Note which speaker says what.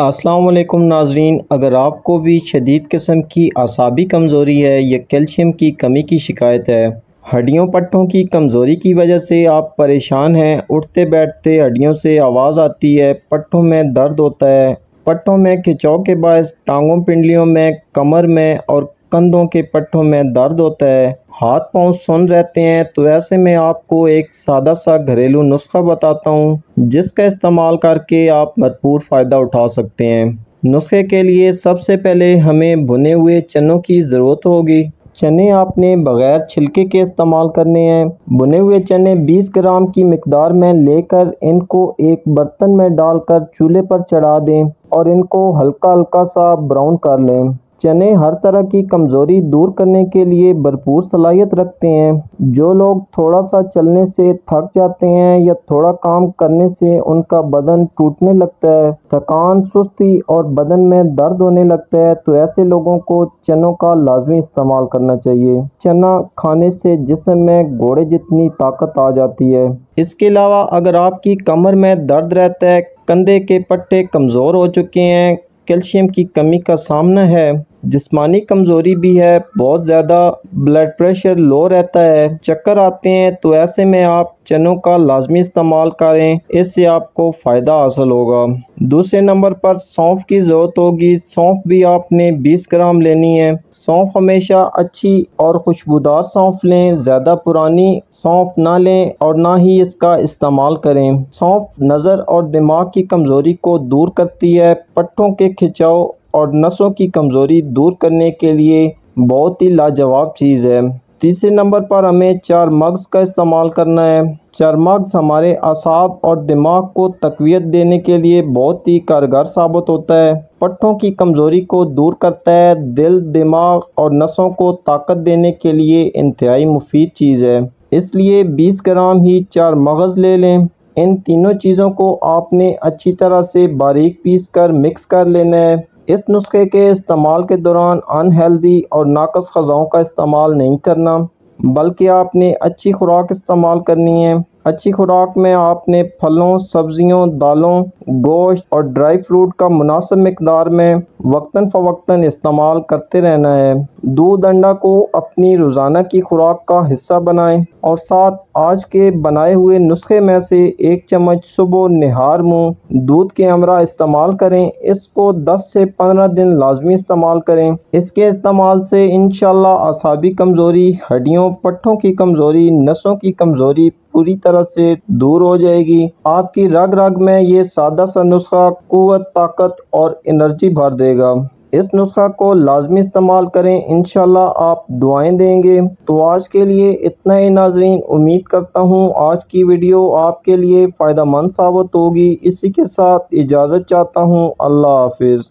Speaker 1: अस्सलाम वालेकुम नाज़रीन, अगर आपको भी शदीद किस्म की असाबी कमज़ोरी है या कैल्शियम की कमी की शिकायत है, हड्डियों पट्टों की कमज़ोरी की वजह से आप परेशान हैं, उठते बैठते हड्डियों से आवाज़ आती है, पट्टों में दर्द होता है, पट्टों में खिंचाव के बायस टांगों पिंडलियों में, कमर में और कंधों के पट्टों में दर्द होता है, हाथ पांव सुन्न रहते हैं, तो ऐसे में आपको एक सादा सा घरेलू नुस्खा बताता हूँ जिसका इस्तेमाल करके आप भरपूर फ़ायदा उठा सकते हैं। नुस्खे के लिए सबसे पहले हमें भुने हुए चनों की ज़रूरत होगी। चने आपने बग़ैर छिलके के इस्तेमाल करने हैं। भुने हुए चने 20 ग्राम की मिकदार में लेकर इनको एक बर्तन में डालकर चूल्हे पर चढ़ा दें और इनको हल्का हल्का सा ब्राउन कर लें। चने हर तरह की कमज़ोरी दूर करने के लिए भरपूर सलाहियत रखते हैं। जो लोग थोड़ा सा चलने से थक जाते हैं या थोड़ा काम करने से उनका बदन टूटने लगता है, थकान, सुस्ती और बदन में दर्द होने लगता है, तो ऐसे लोगों को चनों का लाजमी इस्तेमाल करना चाहिए। चना खाने से जिस्म में घोड़े जितनी ताकत आ जाती है। इसके अलावा अगर आपकी कमर में दर्द रहता है, कंधे के पट्टे कमज़ोर हो चुके हैं, कैल्शियम की कमी का सामना है, जिस्मानी कमज़ोरी भी है, बहुत ज़्यादा ब्लड प्रेशर लो रहता है, चक्कर आते हैं, तो ऐसे में आप चनों का लाजमी इस्तेमाल करें, इससे आपको फ़ायदा हासिल होगा। दूसरे नंबर पर सौंफ की ज़रूरत होगी। सौंफ भी आपने 20 ग्राम लेनी है। सौंफ हमेशा अच्छी और खुशबूदार सौंफ लें, ज़्यादा पुरानी सौंफ ना लें और ना ही इसका इस्तेमाल करें। सौंफ नज़र और दिमाग की कमज़ोरी को दूर करती है, पट्टों के खिंचाव और नसों की कमज़ोरी दूर करने के लिए बहुत ही लाजवाब चीज़ है। तीसरे नंबर पर हमें 4 मग्ज़ का इस्तेमाल करना है। 4 मग्ज़ हमारे असाब और दिमाग को तक़वियत देने के लिए बहुत ही कारगर साबित होता है। पट्टों की कमज़ोरी को दूर करता है, दिल, दिमाग और नसों को ताकत देने के लिए इंतहाई मुफीद चीज़ है। इसलिए 20 ग्राम ही 4 मग्ज़ ले लें। इन तीनों चीज़ों को आपने अच्छी तरह से बारीक पीस कर मिक्स कर लेना है। इस नुस्खे के इस्तेमाल के दौरान अनहेल्दी और नाक़स ग़िज़ाओं का इस्तेमाल नहीं करना, बल्कि आपने अच्छी खुराक इस्तेमाल करनी है। अच्छी खुराक में आपने फलों, सब्जियों, दालों, गोश्त और ड्राई फ्रूट का मुनासिब मिक़दार में वक्तन फ़वक्तन इस्तेमाल करते रहना है। दूध अंडा को अपनी रोज़ाना की खुराक का हिस्सा बनाएं और साथ आज के बनाए हुए नुस्खे में से 1 चम्मच सुबह निहार मुँह दूध के हमरा इस्तेमाल करें। इसको 10 से 15 दिन लाजमी इस्तेमाल करें। इसके इस्तेमाल से इंशाअल्लाह असाबी कमज़ोरी, हड्डियों पट्टों की कमज़ोरी, नसों की कमज़ोरी पूरी तरह से दूर हो जाएगी। आपकी रग रग में ये सादा सा नुस्खा कुव्वत, ताकत और एनर्जी भर देगा। इस नुस्खा को लाजमी इस्तेमाल करें, इंशाल्लाह आप दुआएं देंगे। तो आज के लिए इतना ही नाज़रीन, उम्मीद करता हूँ आज की वीडियो आपके लिए फ़ायदेमंद साबित होगी। इसी के साथ इजाज़त चाहता हूँ। अल्लाह हाफिज़।